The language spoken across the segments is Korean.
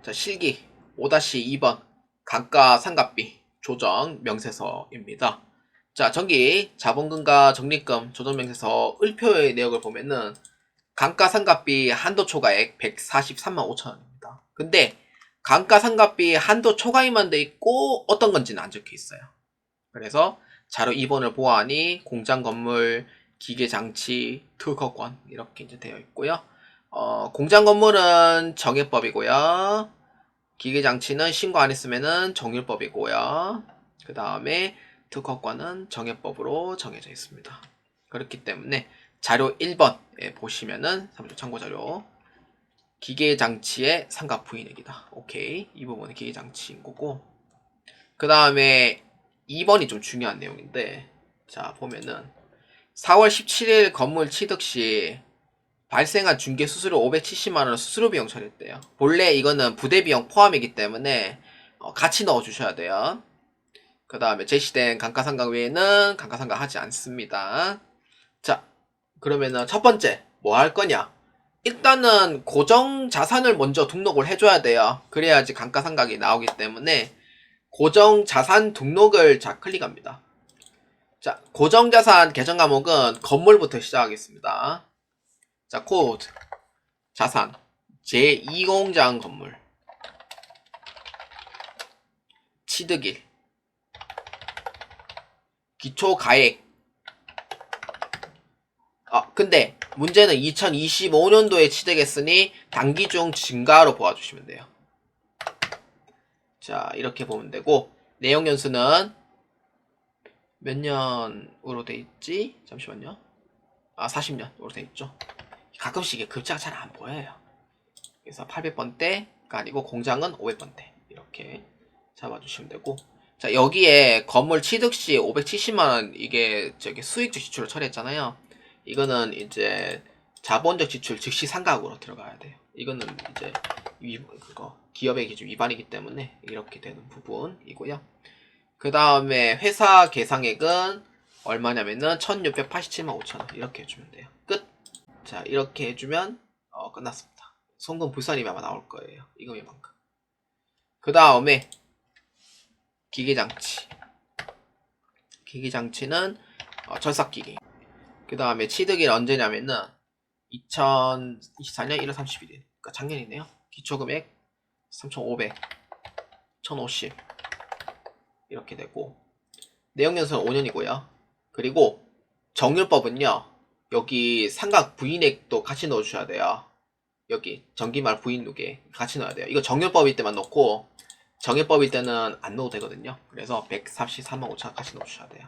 자, 실기 5-2번 감가상각비 조정 명세서입니다. 자, 정기 자본금과 적립금 조정 명세서 을표의 내역을 보면은 감가상각비 한도 초과액 143만 5천원입니다. 근데 감가상각비 한도 초과액만 돼 있고 어떤 건지는 안 적혀 있어요. 그래서 자료 2번을 보아하니 공장 건물, 기계 장치, 특허권 이렇게 이제 되어 있고요. 공장 건물은 정해법이고요. 기계 장치는 신고 안 했으면은 정율법이고요. 그 다음에 특허권은 정해법으로 정해져 있습니다. 그렇기 때문에 자료 1번에 보시면은 3조 참고 자료 기계 장치의 상각 부인액이다. 오케이. 이 부분은 기계 장치인 거고. 그 다음에 2번이 좀 중요한 내용인데, 자, 보면은 4월 17일 건물 취득 시 발생한 중개 수수료 570만원 수수료 비용 처리했대요. 본래 이거는 부대 비용 포함이기 때문에 같이 넣어주셔야 돼요. 그 다음에 제시된 감가상각 외에는 감가상각 하지 않습니다. 자, 그러면은 첫 번째 뭐 할 거냐? 일단은 고정 자산을 먼저 등록을 해줘야 돼요. 그래야지 감가상각이 나오기 때문에 고정 자산 등록을 자 클릭합니다. 자, 고정 자산 계정 과목은 건물부터 시작하겠습니다. 자, 코드 자산 제2공장 건물 취득일 기초가액. 근데 문제는 2025년도에 취득했으니 단기 중 증가로 보아주시면 돼요. 자, 이렇게 보면 되고 내용 연수는 몇 년으로 돼 있지? 잠시만요. 40년으로 돼 있죠. 가끔씩 이게 글자가 잘 안 보여요. 그래서 800번대가 아니고 공장은 500번대 이렇게 잡아주시면 되고, 자, 여기에 건물 취득 시 570만원 이게 저기 수익적 지출을 처리했잖아요. 이거는 이제 자본적 지출 즉시 상각으로 들어가야 돼요. 이거는 이제 기업의 기준 위반이기 때문에 이렇게 되는 부분이고요. 그 다음에 회사 계상액은 얼마냐면은 1687만 5천원 이렇게 해주면 돼요. 끝. 자, 이렇게 해주면 끝났습니다. 송금 불산임이 아마 나올 거예요. 이금액만큼. 그 다음에 기계장치. 기계장치는 절삭기계. 그 다음에 취득일 언제냐면은 2024년 1월 31일. 그러니까 작년이네요. 기초금액 3,500, 1,050 이렇게 되고, 내용연수는 5년이고요. 그리고 정율법은요, 여기 상각 부인액도 같이 넣어주셔야 돼요. 여기 전기말 부인 누계 같이 넣어야 돼요. 이거 정율법일 때만 넣고 정율법일 때는 안 넣어도 되거든요. 그래서 143만 5천 같이 넣어주셔야 돼요.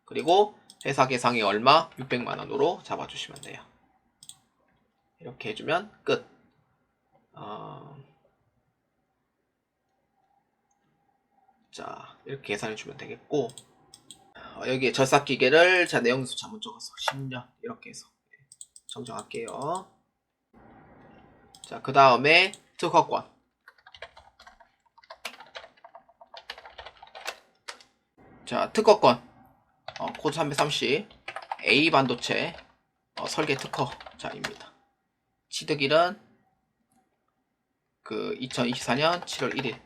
그리고 회사 계상이 얼마? 600만원으로 잡아주시면 돼요. 이렇게 해주면 끝. 자, 이렇게 계산해주면 되겠고, 여기에 절삭기계를 자 내용수 잘못 적어서 10년 이렇게 해서 정정할게요. 자, 그 다음에 특허권. 자, 특허권 코드 330 A 반도체 설계 특허자입니다. 취득일은 2024년 7월 1일.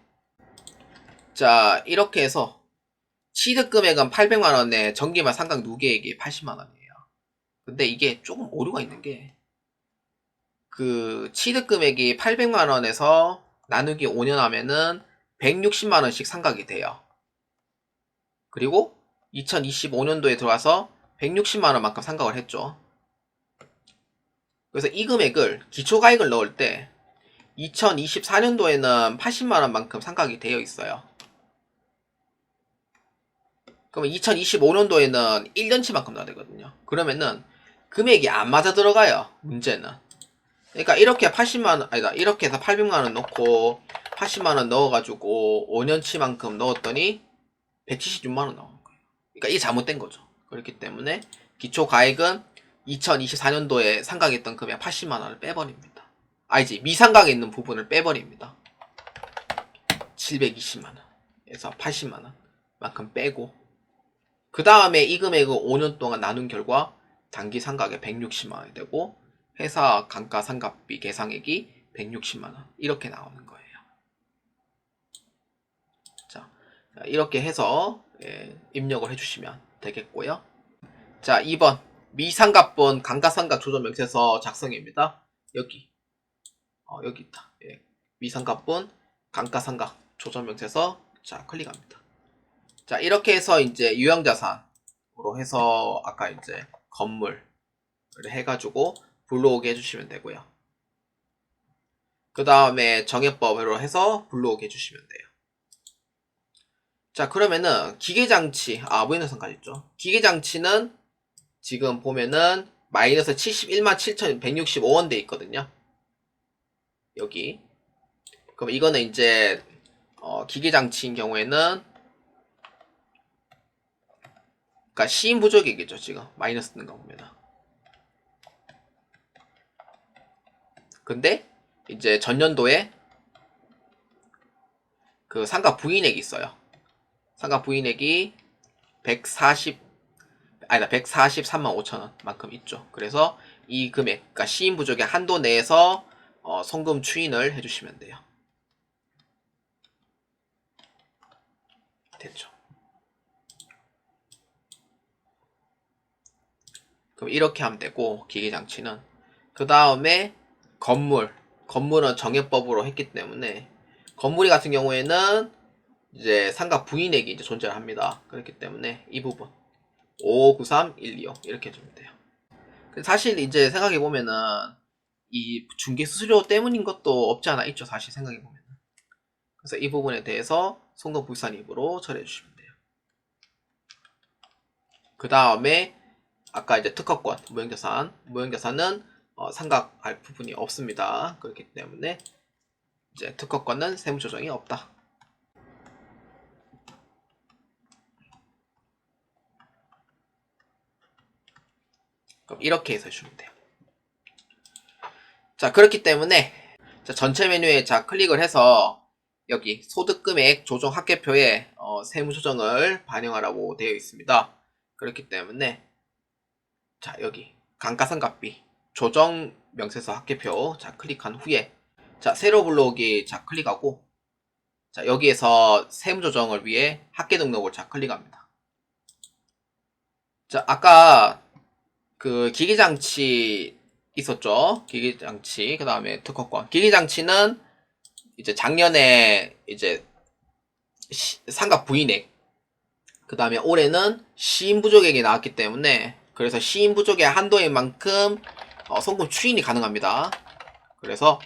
자, 이렇게 해서 취득 금액은 800만원에 전기만 상각 누계액이 80만원이에요. 근데 이게 조금 오류가 있는 게, 취득 금액이 800만원에서 나누기 5년 하면은 160만원씩 상각이 돼요. 그리고 2025년도에 들어와서 160만원만큼 상각을 했죠. 그래서 이 금액을 기초가액을 넣을 때 2024년도에는 80만원만큼 상각이 되어 있어요. 그러면 2025년도에는 1년치만큼 넣어야 되거든요. 그러면은 금액이 안 맞아 들어가요. 문제는. 그러니까 이렇게 80만원, 아니다, 이렇게 해서 800만원 넣고 80만원 넣어가지고 5년치만큼 넣었더니 176만원 나오는 거예요. 그러니까 이게 잘못된 거죠. 그렇기 때문에 기초가액은 2024년도에 상각했던 금액 80만원을 빼버립니다. 아니지, 미상각에 있는 부분을 빼버립니다. 720만원에서 80만원만큼 빼고, 그 다음에 이 금액을 5년 동안 나눈 결과 단기 상각에 160만원이 되고 회사 감가상각비 계상액이 160만원 이렇게 나오는 거예요. 이렇게 해서 입력을 해주시면 되겠고요. 자, 2번 미상가분 감가상각 조정명세서 작성입니다. 여기 여기 있다. 미상가분 감가상각 조정명세서. 자, 클릭합니다. 자, 이렇게 해서 이제 유형자산으로 해서 아까 이제 건물을 해가지고 불러오게 해주시면 되고요. 그 다음에 정해법으로 해서 불러오게 해주시면 돼요. 자, 그러면은 기계장치, 무형자산까지 있죠. 기계장치는 지금 보면은 마이너스 71만 7,165원 돼 있거든요. 여기. 그럼 이거는 이제 기계장치인 경우에는 그러니까 시인 부족이겠죠. 지금 마이너스 뜨는 거 보면은. 근데 이제 전년도에 그 상가 부인액이 있어요. 상가 부인액이 143만 5천원 만큼 있죠. 그래서 이 금액, 그러니까 시인 부족의 한도 내에서 송금 추인을 해주시면 돼요. 됐죠. 그럼 이렇게 하면 되고, 기계장치는. 그 다음에 건물은 정해법으로 했기 때문에 건물이 같은 경우에는 이제 상가 부인액이 이제 존재를 합니다. 그렇기 때문에 이 부분 5593-125 이렇게 해주면 돼요. 사실 이제 생각해보면은 이 중개 수수료 때문인 것도 없지 않아 있죠. 사실 생각해보면. 그래서 이 부분에 대해서 송금 불산입으로 처리해 주시면 돼요. 그 다음에 아까 이제 특허권 무형자산은 상각할 부분이 없습니다. 그렇기 때문에 이제 특허권은 세무조정이 없다. 그럼 이렇게 해서 해주면 돼요. 자, 그렇기 때문에 자, 전체 메뉴에 자 클릭을 해서 여기 소득금액 조정 합계표에 세무조정을 반영하라고 되어 있습니다. 그렇기 때문에 자, 여기 감가상각비 조정 명세서 합계표 자 클릭한 후에 자 새로 불러오기 자 클릭하고 자 여기에서 세무조정을 위해 합계 등록을 자 클릭합니다. 자, 아까 그 기계장치 있었죠. 기계장치 그 다음에 특허권. 기계장치는 이제 작년에 이제 상각 부인액 그 다음에 올해는 시인부족액이 나왔기 때문에 그래서 시인부족의 한도인 만큼 송금 추인이 가능합니다. 그래서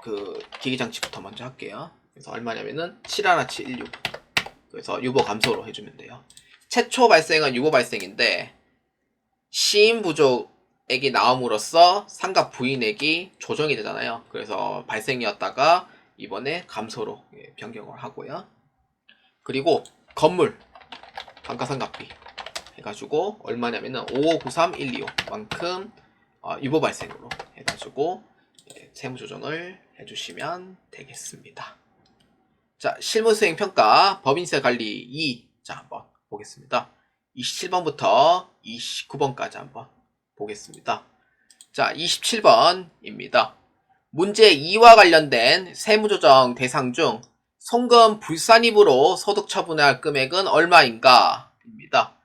그 기계장치부터 먼저 할게요. 그래서 얼마냐면은 711716 그래서 유보 감소로 해주면 돼요. 최초 발생은 유보 발생인데 시인부족액이 나옴으로써 상각 부인액이 조정이 되잖아요. 그래서 발생이었다가 이번에 감소로 변경을 하고요. 그리고 건물 감가상각비 해가지고 얼마냐면은 5593-125 만큼 유보 발생으로 해가지고 세무조정을 해주시면 되겠습니다. 자, 실무수행평가 법인세 관리 2 자 한번 보겠습니다. 27번부터 29번까지 한번 보겠습니다. 자, 27번입니다. 문제 2와 관련된 세무조정 대상 중 송금 불산입으로 소득 처분할 금액은 얼마인가? 입니다.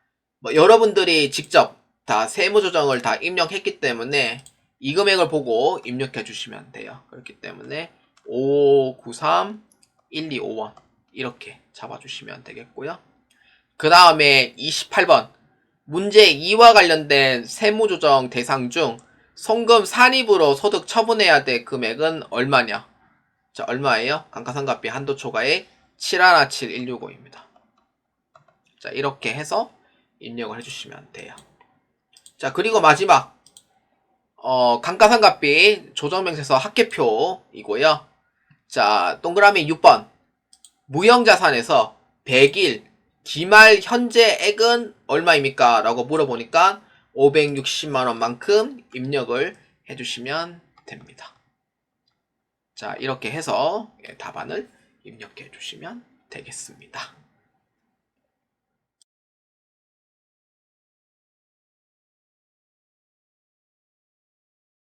여러분들이 직접 다 세무조정을 다 입력했기 때문에 이 금액을 보고 입력해 주시면 돼요. 그렇기 때문에 5593-125원 이렇게 잡아주시면 되겠고요. 그 다음에 28번 문제 2와 관련된 세무조정 대상 중 송금 산입으로 소득 처분해야 될 금액은 얼마냐? 자, 얼마예요? 감가상각비 한도 초과액 717165입니다. 자, 이렇게 해서 입력을 해주시면 돼요. 자, 그리고 마지막 감가상각비 조정명세서 합계표이고요. 자, 동그라미 6번 무형자산에서 100일 기말 현재액은 얼마입니까? 라고 물어보니까 560만원만큼 입력을 해주시면 됩니다. 자, 이렇게 해서 답안을 입력해 주시면 되겠습니다.